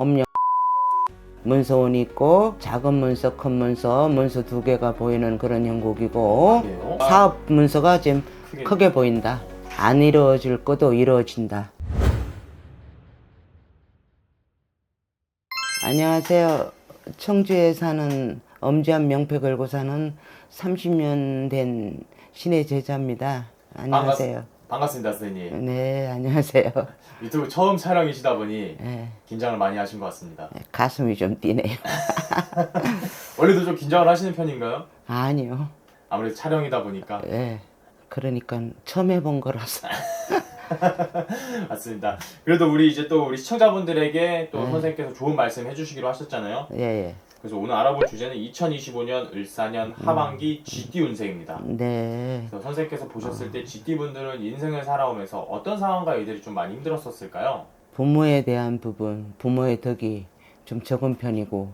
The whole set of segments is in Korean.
엄력 문서운이 있고 작은 문서, 큰 문서, 문서 두 개가 보이는 그런 형국이고 그래요? 사업 문서가 좀 크게 크게 보인다. 안 이루어질 것도 이루어진다. 안녕하세요. 청주에 사는 엄지한 명패 걸고 사는 30년 된 신의 제자입니다. 안녕하세요. 반갑습니다, 선생님. 네, 안녕하세요. 유튜브 처음 촬영이시다 보니 네, 긴장을 많이 하신 것 같습니다. 가슴이 좀 뛰네요. 원래도 좀 긴장을 하시는 편인가요? 아니요. 아무래도 촬영이다 보니까. 예. 그러니까 처음 해본 거라서. 맞습니다. 그래도 우리 이제 또 우리 시청자분들에게 또 네. 선생님께서 좋은 말씀 해주시기로 하셨잖아요. 예, 예. 그래서 오늘 알아볼 주제는 2025년 을사년 하반기 GT 운세입니다. 네. 그래서 선생님께서 보셨을 때 GT 분들은 인생을 살아오면서 어떤 상황과 일들이 좀 많이 힘들었었을까요? 부모에 대한 부분, 부모의 덕이 좀 적은 편이고,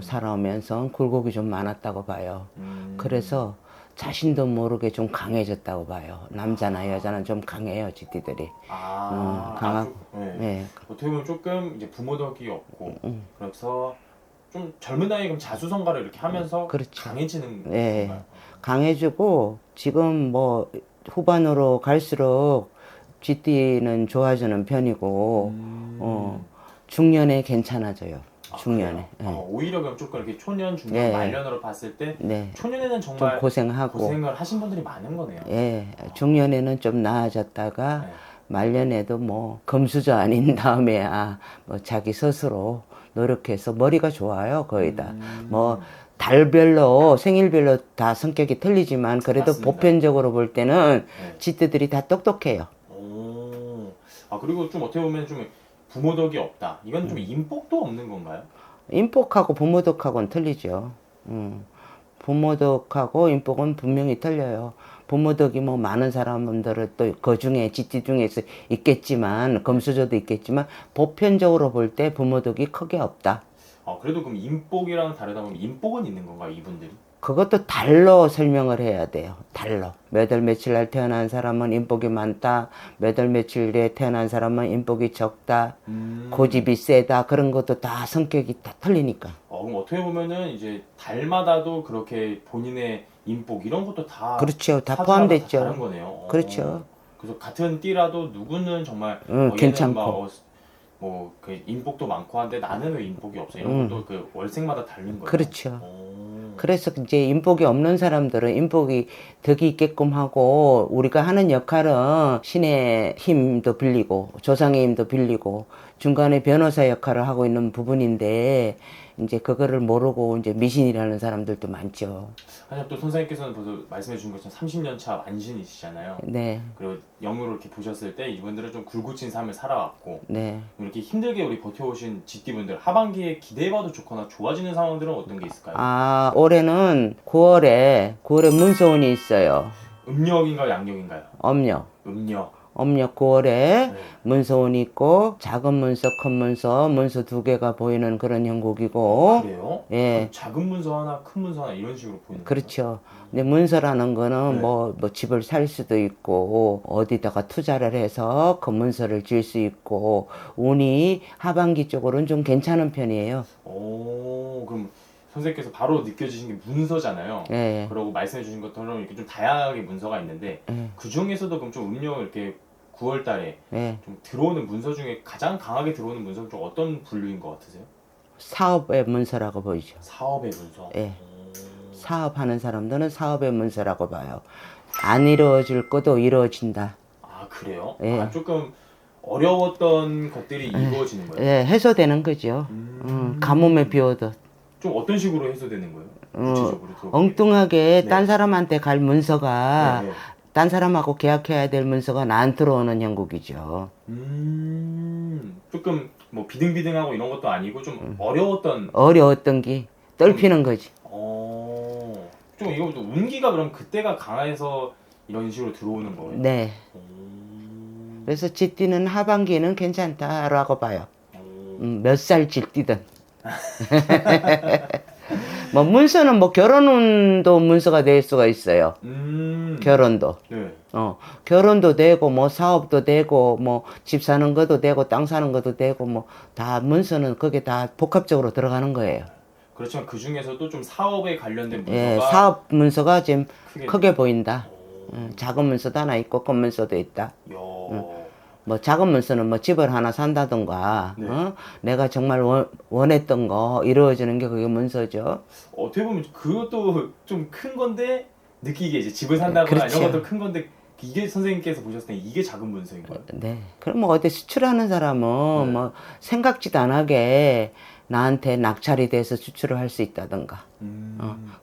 살아오면서 굴곡이 좀 많았다고 봐요. 그래서 자신도 모르게 좀 강해졌다고 봐요. 남자나 여자는 좀 강해요, GT들이. 강하고. 네. 네. 어떻게 보면 조금 이제 부모 덕이 없고 그래서 좀 젊은 나이에 그럼 자수성가를 이렇게 하면서 그렇죠. 강해지는 네. 건가요? 강해지고, 지금 뭐, 후반으로 갈수록 GT는 좋아지는 편이고, 중년에 괜찮아져요. 중년에. 그래요? 예. 오히려 그럼 조금 이렇게 초년, 중년, 예. 말년으로 봤을 때 네. 초년에는 좀 정말 고생하고, 고생을 하신 분들이 많은 거네요. 예. 중년에는 좀 나아졌다가, 네. 말년에도 뭐, 금수저 아닌 다음에야, 뭐, 자기 스스로 노력해서 머리가 좋아요, 거의 다. 뭐, 달별로, 생일별로 다 성격이 틀리지만, 그래도 맞습니다. 보편적으로 볼 때는, 네. 쥐떼들이 다 똑똑해요. 오. 그리고 좀 어떻게 보면 좀 부모 덕이 없다. 이건 좀 인복도 없는 건가요? 인복하고 부모덕하고는 틀리죠. 부모덕하고 인복은 분명히 틀려요. 부모덕이 뭐 많은 사람들은 또 그 중에 쥐띠 중에서 있겠지만 금수저도 있겠지만 보편적으로 볼 때 부모덕이 크게 없다. 그래도 그럼 인복이랑 다르다 보면 인복은 있는 건가요, 이분들이? 그것도 달로 설명을 해야 돼요. 달로. 몇 월 며칠 날 태어난 사람은 인복이 많다. 몇 월 며칠에 태어난 사람은 인복이 적다. 고집이 세다. 그런 것도 다 성격이 다 틀리니까. 그럼 어떻게 보면은 이제 달마다도 그렇게 본인의 인복 이런 것도 다 그렇죠. 다 사주마다 포함됐죠. 다 다른 거네요. 그렇죠. 그래서 같은 띠라도 누구는 정말 괜찮고. 뭐그 인복도 많고 한데 나는 왜 인복이 없어 이런 것도 그 월생마다 다른 거예요. 그렇죠. 그래서 이제 인복이 없는 사람들은 인복이 덕이 있게끔 하고 우리가 하는 역할은 신의 힘도 빌리고 조상의 힘도 빌리고 중간에 변호사 역할을 하고 있는 부분인데 이제 그거를 모르고 이제 미신이라는 사람들도 많죠. 사실 또 선생님께서는 벌써 말씀해 주신 것처럼 30년 차 만신이시잖아요. 네, 그리고 영으로 이렇게 보셨을 때 이분들은 좀 굴곡진 삶을 살아왔고 네. 이렇게 힘들게 우리 버텨오신 GT분들 하반기에 기대해봐도 좋거나 좋아지는 상황들은 어떤 게 있을까요? 올해는 9월에 문서운이 있어요. 음력인가요, 양력인가요? 엄력. 음력. 엄력 9월에 네. 문서운이 있고 작은 문서, 큰 문서, 문서 두 개가 보이는 그런 형국이고 그래요? 예. 그럼 작은 문서 하나, 큰 문서 하나 이런 식으로 보이는 거예요? 그렇죠. 근데 문서라는 거는 네. 뭐 집을 살 수도 있고 어디다가 투자를 해서 그 문서를 질 수 있고 운이 하반기 쪽으로는 좀 괜찮은 편이에요. 그럼 선생님께서 바로 느껴지신 게 문서잖아요. 예. 그러고 말씀해 주신 것처럼 이렇게 좀 다양하게 문서가 있는데 그 중에서도 그럼 좀 음력 이렇게 9월 달에 예. 좀 들어오는 문서 중에 가장 강하게 들어오는 문서는 좀 어떤 분류인 것 같으세요? 사업의 문서라고 보이죠. 사업의 문서. 예. 사업하는 사람들은 사업의 문서라고 봐요. 안 이루어질 것도 이루어진다. 그래요? 예. 조금 어려웠던 것들이 이루어지는 거예요? 예, 해소되는 거죠. 가뭄에 비오듯. 좀 어떤 식으로 해소되는 거예요? 구체적으로 들어보면. 엉뚱하게 네. 딴 사람한테 갈 문서가 네, 네. 딴 사람하고 계약해야 될 문서가 나한테 들어오는 형국이죠. 조금 뭐 비등비등하고 이런 것도 아니고 좀 어려웠던. 어려웠던 게 떨피는 거지. 좀 이것도 운기가 그럼 그때가 강해서 이런 식으로 들어오는 거예요? 네. 그래서 쥐띠는 하반기에는 괜찮다라고 봐요. 몇 살 쥐띠든. 뭐 문서는 뭐 결혼운도 문서가 될 수가 있어요. 결혼도. 네. 결혼도 되고, 뭐, 사업도 되고, 뭐, 집 사는 것도 되고, 땅 사는 것도 되고, 뭐, 다 문서는 거기에 다 복합적으로 들어가는 거예요. 그렇지만 그 중에서도 좀 사업에 관련된 예, 문서가 사업 문서가 지금 크게 크게 보인다. 오. 작은 문서도 하나 있고, 큰 문서도 있다. 요. 뭐, 작은 문서는 뭐, 집을 하나 산다던가, 네. 내가 정말 원했던 거 이루어지는 게 그게 문서죠. 어떻게 보면 그것도 좀 큰 건데 느끼게 이제 집을 산다거나 그렇죠. 이런 것도 큰 건데 이게 선생님께서 보셨을 때 이게 작은 문서인 거예요? 네. 그럼 뭐 어디 수출하는 사람은 네. 뭐 생각지도 않게 나한테 낙찰이 돼서 수출을 할 수 있다던가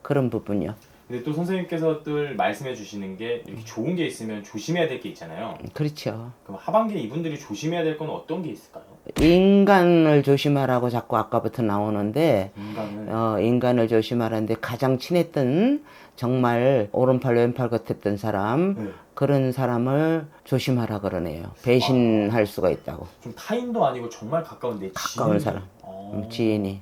그런 부분이요. 근데 또 선생님께서들 말씀해 주시는 게 이렇게 좋은 게 있으면 조심해야 될 게 있잖아요. 그렇죠. 그럼 하반기에 이분들이 조심해야 될 건 어떤 게 있을까요? 인간을 조심하라고 자꾸 아까부터 나오는데 인간을 인간을 조심하라는데 가장 친했던 정말 오른팔 왼팔 같았던 사람 네. 그런 사람을 조심하라 그러네요. 배신할 수가 있다고. 좀 타인도 아니고 정말 가까운 내 가까운 지인. 사람. 어. 지인이.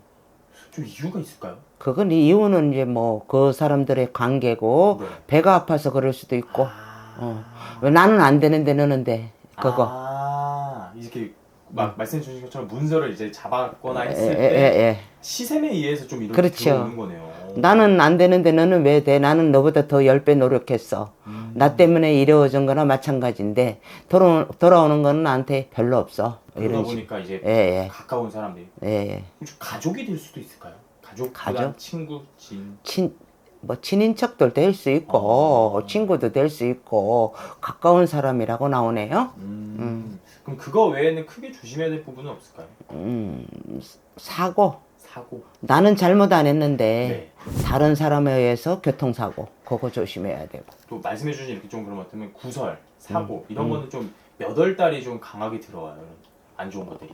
좀 이유가 있을까요? 그건 이유는 이제 뭐 그 사람들의 관계고 네. 배가 아파서 그럴 수도 있고 아. 왜 나는 안 되는데 너는 돼 그거 이렇게 막 말씀해 주신 것처럼 문서를 이제 잡았거나 했을 에, 때 시샘에 의해서 좀 이렇게 그렇죠. 들어오는 거네요. 나는 안 되는데 너는 왜 돼? 나는 너보다 더 10배 노력했어. 나 때문에 이루어진 거나 마찬가지인데 돌아오는 거는 나한테 별로 없어. 그러다 이런 식. 보니까 이제 예. 가까운 사람들이 예. 혹시 가족이 될 수도 있을까요? 가족, 가족? 친구, 지인. 뭐 친인척도 될 수 있고 친구도 될 수 있고 가까운 사람이라고 나오네요. 그럼 그거 외에는 크게 조심해야 될 부분은 없을까요? 사고. 사고. 나는 잘못 안 했는데 네. 다른 사람에 의해서 교통사고 그거 조심해야 되고. 또 말씀해 주신 이렇게 좀 그런 것 같으면 구설, 사고 이런 거는 좀 몇 월 달이 좀 강하게 들어와요. 안 좋은 것들이.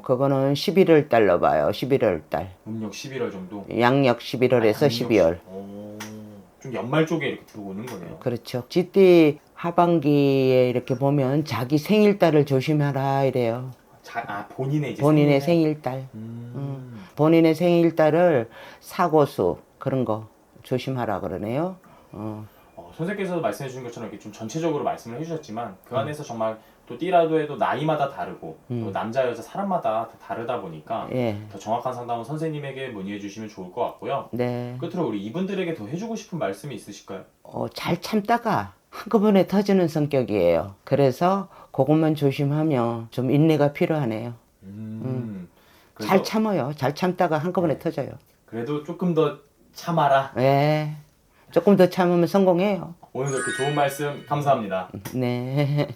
그거는 11월 달로 봐요. 11월 달. 음력 11월 정도. 양력 11월에서 12월. 좀 연말 쪽에 이렇게 들어오는 거네요. 그렇죠. 쥐띠 하반기에 이렇게 보면 자기 생일달을 조심하라 이래요. 본인의 이제 본인의 생일날? 생일달. 본인의 생일달을 사고수 그런 거 조심하라 그러네요. 선생님께서 말씀해 주신 것처럼 이렇게 좀 전체적으로 말씀을 해주셨지만 그 안에서 정말 또 띠라도 해도 나이마다 다르고 또 남자 여자 사람마다 다 다르다 보니까 예. 더 정확한 상담은 선생님에게 문의해 주시면 좋을 것 같고요. 네. 끝으로 우리 이분들에게 더 해주고 싶은 말씀이 있으실까요? 잘 참다가 한꺼번에 터지는 성격이에요. 그래서 그것만 조심하면 좀 인내가 필요하네요. 그래서 잘 참아요. 잘 참다가 한꺼번에 터져요. 그래도 조금 더 참아라. 네. 조금 더 참으면 성공해요. 오늘도 이렇게 좋은 말씀 감사합니다. 네.